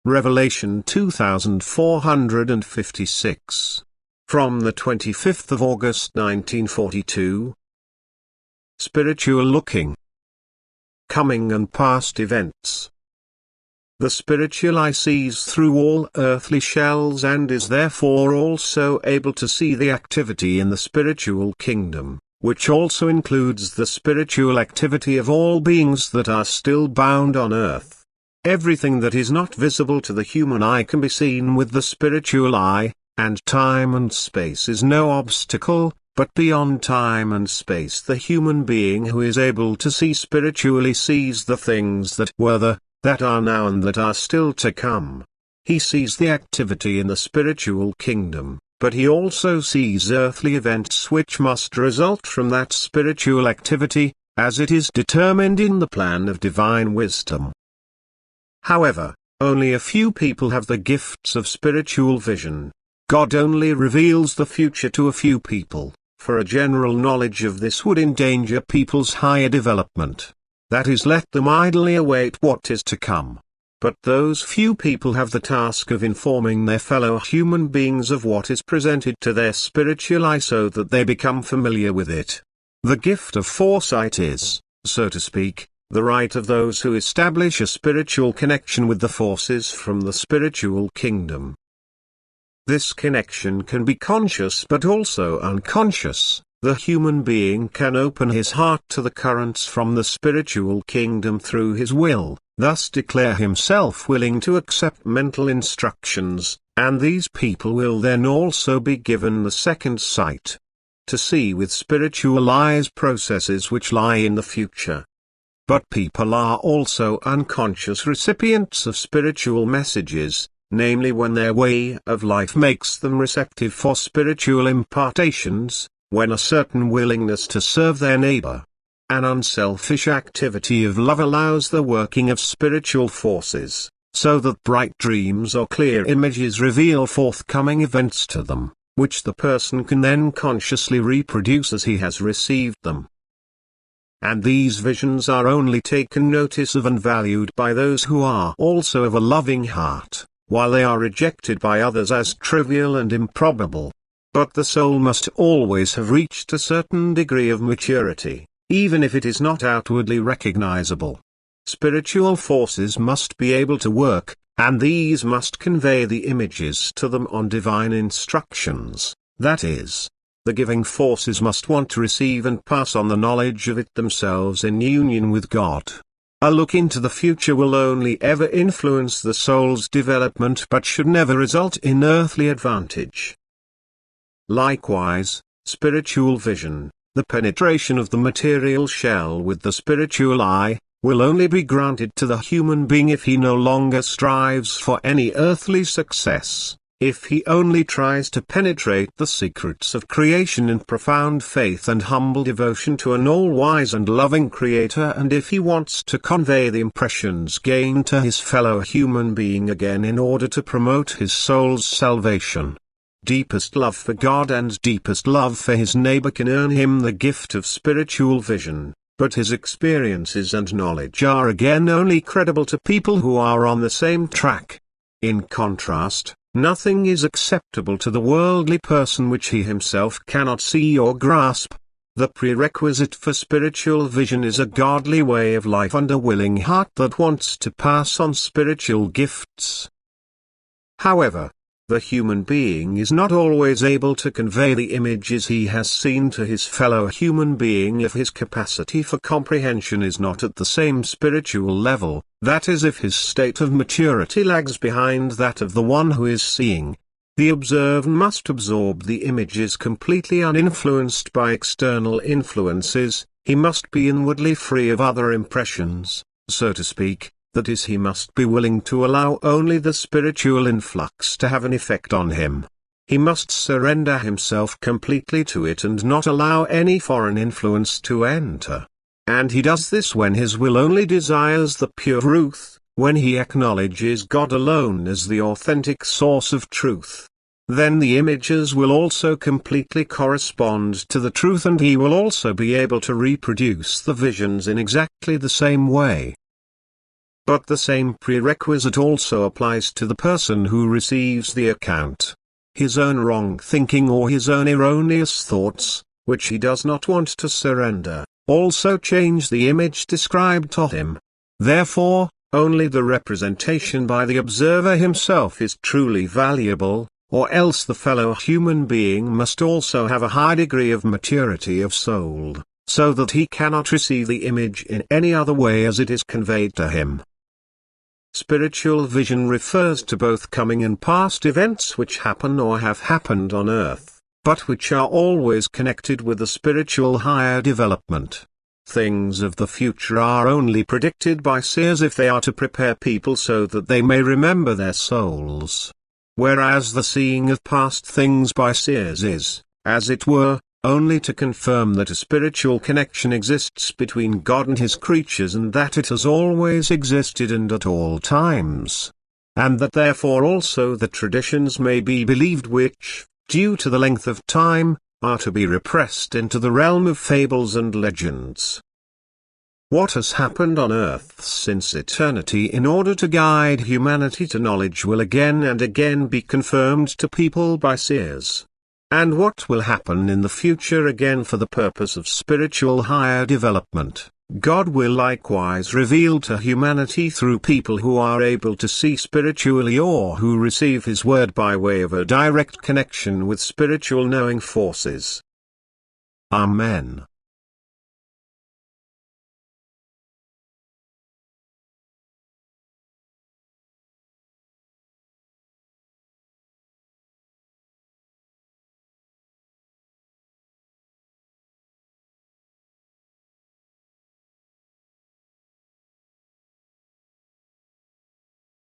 Revelation 2456. From the 25th of August 1942. Spiritual looking. Coming and past events. The spiritual eye sees through all earthly shells and is therefore also able to see the activity in the spiritual kingdom, which also includes the spiritual activity of all beings that are still bound on earth. Everything that is not visible to the human eye can be seen with the spiritual eye, and time and space is no obstacle, but beyond time and space the human being who is able to see spiritually sees the things that were, that are now and that are still to come. He sees the activity in the spiritual kingdom, but he also sees earthly events which must result from that spiritual activity, as it is determined in the plan of divine wisdom. However, only a few people have the gifts of spiritual vision. God only reveals the future to a few people, for a general knowledge of this would endanger people's higher development. That is, let them idly await what is to come. But those few people have the task of informing their fellow human beings of what is presented to their spiritual eye so that they become familiar with it. The gift of foresight is, so to speak, the right of those who establish a spiritual connection with the forces from the spiritual kingdom. This connection can be conscious but also unconscious. The human being can open his heart to the currents from the spiritual kingdom through his will, thus declare himself willing to accept mental instructions, and these people will then also be given the second sight, to see with spiritual eyes processes which lie in the future. But people are also unconscious recipients of spiritual messages, namely when their way of life makes them receptive for spiritual impartations, when a certain willingness to serve their neighbor, an unselfish activity of love allows the working of spiritual forces, so that bright dreams or clear images reveal forthcoming events to them, which the person can then consciously reproduce as he has received them. And these visions are only taken notice of and valued by those who are also of a loving heart, while they are rejected by others as trivial and improbable. But the soul must always have reached a certain degree of maturity, even if it is not outwardly recognizable. Spiritual forces must be able to work, and these must convey the images to them on divine instructions, that is, the giving forces must want to receive and pass on the knowledge of it themselves in union with God. A look into the future will only ever influence the soul's development but should never result in earthly advantage. Likewise, spiritual vision, the penetration of the material shell with the spiritual eye, will only be granted to the human being if he no longer strives for any earthly success, if he only tries to penetrate the secrets of creation in profound faith and humble devotion to an all-wise and loving Creator, and if he wants to convey the impressions gained to his fellow human being again in order to promote his soul's salvation. Deepest love for God and deepest love for his neighbor can earn him the gift of spiritual vision, but his experiences and knowledge are again only credible to people who are on the same track. In contrast, nothing is acceptable to the worldly person which he himself cannot see or grasp. The prerequisite for spiritual vision is a godly way of life and a willing heart that wants to pass on spiritual gifts. However, the human being is not always able to convey the images he has seen to his fellow human being if his capacity for comprehension is not at the same spiritual level, that is, if his state of maturity lags behind that of the one who is seeing. The observer must absorb the images completely uninfluenced by external influences, he must be inwardly free of other impressions, so to speak. That is, he must be willing to allow only the spiritual influx to have an effect on him. He must surrender himself completely to it and not allow any foreign influence to enter. And he does this when his will only desires the pure truth, when he acknowledges God alone as the authentic source of truth. Then the images will also completely correspond to the truth, and he will also be able to reproduce the visions in exactly the same way. But the same prerequisite also applies to the person who receives the account. His own wrong thinking or his own erroneous thoughts, which he does not want to surrender, also change the image described to him. Therefore, only the representation by the observer himself is truly valuable, or else the fellow human being must also have a high degree of maturity of soul, so that he cannot receive the image in any other way as it is conveyed to him. Spiritual vision refers to both coming and past events which happen or have happened on earth, but which are always connected with the spiritual higher development. Things of the future are only predicted by seers if they are to prepare people so that they may remember their souls. Whereas the seeing of past things by seers is, as it were, only to confirm that a spiritual connection exists between God and his creatures and that it has always existed and at all times. And that therefore also the traditions may be believed which, due to the length of time, are to be repressed into the realm of fables and legends. What has happened on earth since eternity in order to guide humanity to knowledge will again and again be confirmed to people by seers. And what will happen in the future again for the purpose of spiritual higher development, God will likewise reveal to humanity through people who are able to see spiritually or who receive his word by way of a direct connection with spiritual knowing forces. Amen.